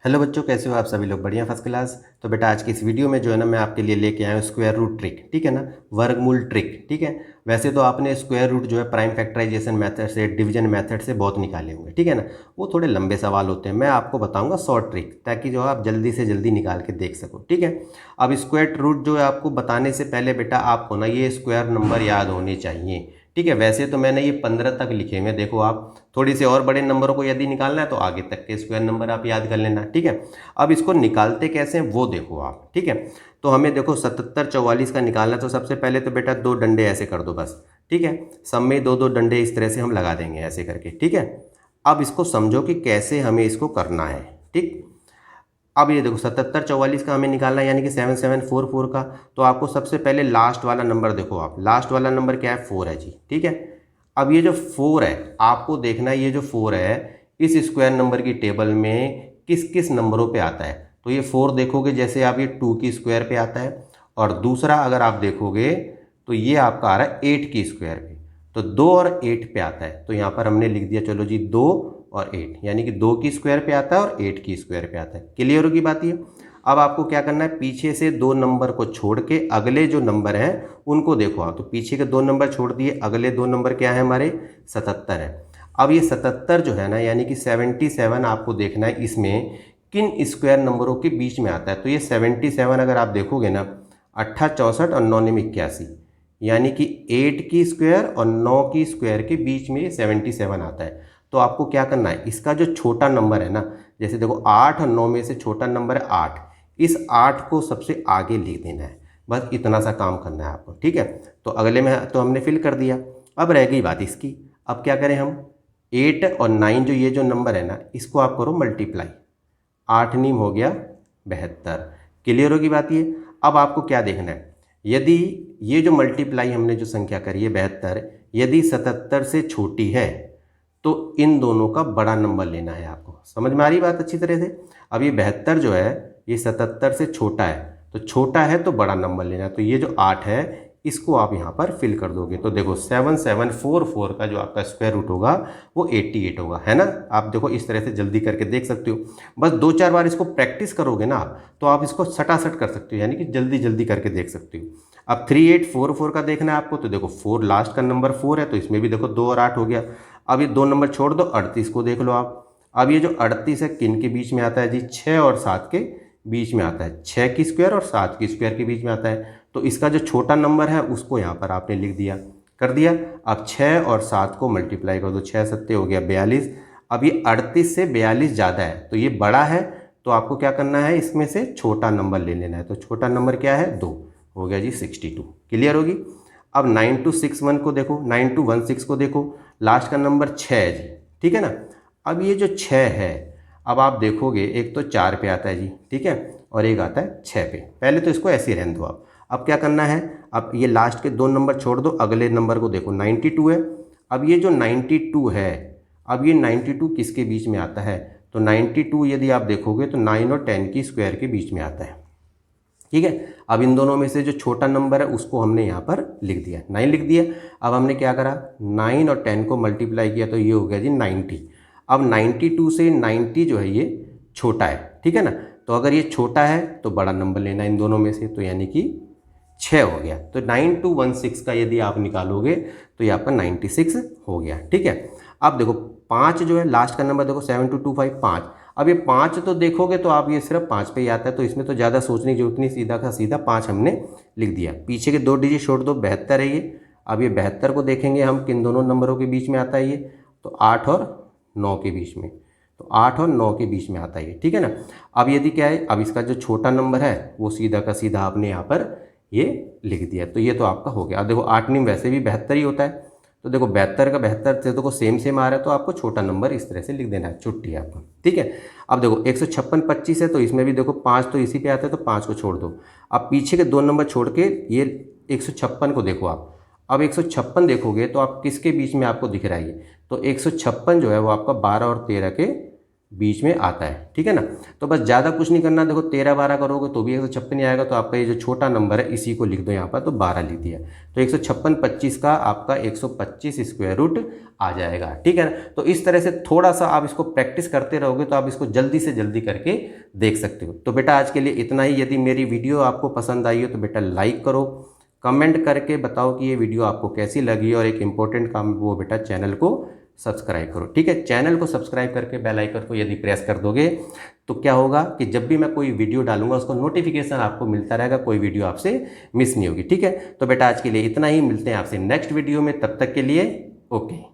Hello बच्चों, कैसे हो आप सभी लोग? बढ़िया, फर्स्ट क्लास। तो बेटा आज की इस वीडियो में जो है ना, मैं आपके लिए लेके आया हूँ स्क्वायर रूट ट्रिक। ठीक है ना, वर्गमूल ट्रिक। ठीक है। वैसे तो आपने स्क्वायर रूट जो है प्राइम फैक्टराइजेशन मेथड से, डिवीजन मेथड से बहुत निकाले होंगे। ठीक है ना, वो थोड़े लंबे सवाल होते हैं। मैं आपको बताऊंगा शॉर्ट ट्रिक, ताकि जो है आप जल्दी से जल्दी निकाल के देख सको। ठीक है। अब स्क्वायर रूट जो है आपको बताने से पहले बेटा आपको ना ये स्क्वायर नंबर याद होने चाहिए। ठीक है। वैसे तो मैंने ये 15 तक लिखे हुए, देखो आप थोड़ी से और बड़े नंबरों को यदि निकालना है तो आगे तक के स्क्वायर नंबर आप याद कर लेना। ठीक है। अब इसको निकालते कैसे हैं वो देखो आप। ठीक है। तो हमें देखो 77 44 का निकालना है, तो सबसे पहले तो बेटा दो डंडे ऐसे कर दो बस। ठीक है। सब में दो दो डंडे इस तरह से हम लगा देंगे ऐसे करके। ठीक है। अब इसको समझो कि कैसे हमें इसको करना है। ठीक। अब ये देखो 77 44 का हमें निकालना है, यानी कि 7744 का। तो आपको सबसे पहले लास्ट वाला नंबर देखो, आप लास्ट वाला नंबर क्या है? 4 है जी। ठीक है। अब ये जो 4 है आपको देखना है, ये जो 4 है इस स्क्वायर नंबर की टेबल में किस किस नंबरों पे आता है। तो ये 4 देखोगे जैसे आप ये 2 की स्क्वायर पे आता है, और दूसरा अगर आप देखोगे तो ये आपका आ रहा है 8 की स्क्वायर पे। तो 2 और 8 पे आता है, तो यहाँ पर हमने लिख दिया चलो जी 2 और 8, यानी कि 2 की स्क्वायर पे आता है और 8 की स्क्वायर पे आता है। क्लियर होगी बात ये? अब आपको क्या करना है, पीछे से दो नंबर को छोड़ के अगले जो नंबर हैं उनको देखो आप। तो पीछे के दो नंबर छोड़ दिए, अगले दो नंबर क्या है हमारे? 77 है। अब ये 77 जो है ना, यानी कि 77 आपको देखना है इसमें किन स्क्वायर नंबरों के बीच में आता है। तो ये 77 अगर आप देखोगे ना, 64 और 9 में 81, यानी कि 8 की स्क्वायर और 9 की स्क्वायर के बीच में ये 77 आता है। तो आपको क्या करना है, इसका जो छोटा नंबर है ना, जैसे देखो 8 और 9 में से छोटा नंबर है 8, इस 8 को सबसे आगे लिख देना है। बस इतना सा काम करना है आपको। ठीक है। तो अगले में तो हमने फिल कर दिया। अब रह गई बात इसकी। अब क्या करें हम, 8 और 9 जो ये जो नंबर है ना, इसको आप करो मल्टीप्लाई। 8 नीम हो गया 72। क्लियर होगी बात ये? अब आपको क्या देखना है, यदि ये जो मल्टीप्लाई हमने जो संख्या करी है 72, यदि 77 से छोटी है तो इन दोनों का बड़ा नंबर लेना है आपको। समझ में आ रही बात अच्छी तरह से? अब ये 72 जो है ये 77 से छोटा है, तो छोटा है तो बड़ा नंबर लेना है। तो ये जो 8 है इसको आप यहाँ पर फिल कर दोगे, तो देखो 7744 का जो आपका स्क्वायर रूट होगा वो 88 होगा, है ना? आप देखो इस तरह से जल्दी करके देख सकते हो। बस दो चार बार इसको प्रैक्टिस करोगे ना तो आप इसको सटासट कर सकते हो, यानी कि जल्दी जल्दी करके देख सकते हो। अब 3844 का देखना है आपको, तो देखो 4 लास्ट का नंबर 4 है, तो इसमें भी देखो 2 और 8 हो गया। अब ये दो नंबर छोड़ दो, 38 को देख लो आप। अब ये जो 38 है किन के बीच में आता है जी? 6 और 7 के बीच में आता है। 6 की स्क्वायर और 7 की स्क्वायर के बीच में आता है। तो इसका जो छोटा नंबर है उसको यहाँ पर आपने लिख दिया, कर दिया। अब 6 और 7 को मल्टीप्लाई कर दो, 6 सत्ते हो गया 42। अब ये 38 से 42 ज़्यादा है तो ये बड़ा है, तो आपको क्या करना है, इसमें से छोटा नंबर ले लेना है। तो छोटा नंबर क्या है? 2 हो गया जी 62। क्लियर होगी? अब 9261 को देखो, 9216 को देखो, लास्ट का नंबर 6 है जी। ठीक है ना? अब ये जो 6 है, अब आप देखोगे एक तो 4 पे आता है जी, ठीक है, और एक आता है 6 पे। पहले तो इसको ऐसे ही रहने दो आप। अब क्या करना है, अब ये लास्ट के दो नंबर छोड़ दो, अगले नंबर को देखो 92 है। अब ये जो 92 है, अब ये 92 किसके बीच में आता है? तो 92 यदि आप देखोगे तो 9 और 10 की स्क्वायर के बीच में आता है। ठीक है। अब इन दोनों में से जो छोटा नंबर है उसको हमने यहाँ पर लिख दिया, 9 लिख दिया। अब हमने क्या करा, 9 और 10 को मल्टीप्लाई किया तो ये हो गया जी 90। अब 92 से 90 जो है ये छोटा है, ठीक है ना? तो अगर ये छोटा है तो बड़ा नंबर लेना इन दोनों में से, तो यानी कि 6 हो गया। तो 9216 का यदि आप निकालोगे तो ये आपका 96 हो गया। ठीक है। अब देखो 5 जो है लास्ट का नंबर, देखो 7225 5। अब ये 5 तो देखोगे तो आप ये सिर्फ 5 पे ही आता है, तो इसमें तो ज़्यादा सोचने की जरूरत नहीं, सीधा का सीधा 5 हमने लिख दिया। पीछे के दो डिजिट छोड़ दो, 72 है ये। अब ये 72 को देखेंगे हम किन दोनों नंबरों के बीच में आता है ये, तो 8 और 9 के बीच में। तो 8 और 9 के बीच में आता है ये, ठीक है ना? अब यदि क्या है, अब इसका जो छोटा नंबर है वो सीधा का सीधा आपने यहाँ पर ये लिख दिया, तो ये तो आपका हो गया। अब देखो 8 निम वैसे भी 72 ही होता है, तो देखो 72 का 72 से देखो सेम आ रहा है, तो आपको छोटा नंबर इस तरह से लिख देना है, छुट्टी है आपको। ठीक है। अब देखो 156 25 है, तो इसमें भी देखो 5 तो इसी पे आता है, तो 5 को छोड़ दो। अब पीछे के दो नंबर छोड़ के ये 156 को देखो आप। अब 156 देखोगे तो आप किसके बीच में आपको दिख रहा है ये, तो 156 जो है वो आपका 12 और 13 के बीच में आता है, ठीक है ना। तो बस ज़्यादा कुछ नहीं करना, देखो 13 12 करोगे तो भी 156 ही आएगा, तो आपका ये जो छोटा नंबर है इसी को लिख दो यहाँ पर, तो 12 लिख दिया, तो 156 25 का आपका 125 स्क्वायर रूट आ जाएगा, ठीक है ना। तो इस तरह से थोड़ा सा आप इसको प्रैक्टिस करते रहोगे तो आप इसको जल्दी से जल्दी करके देख सकते हो। तो बेटा आज के लिए इतना ही। यदि मेरी वीडियो आपको पसंद आई हो तो बेटा लाइक करो, कमेंट करके बताओ कि ये वीडियो आपको कैसी लगी, और एक इम्पोर्टेंट काम वो बेटा चैनल को सब्सक्राइब करो, ठीक है। चैनल को सब्सक्राइब करके बेल आइकन को यदि प्रेस कर दोगे तो क्या होगा कि जब भी मैं कोई वीडियो डालूंगा उसको नोटिफिकेशन आपको मिलता रहेगा, कोई वीडियो आपसे मिस नहीं होगी, ठीक है। तो बेटा आज के लिए इतना ही, मिलते हैं आपसे नेक्स्ट वीडियो में, तब तक के लिए ओके।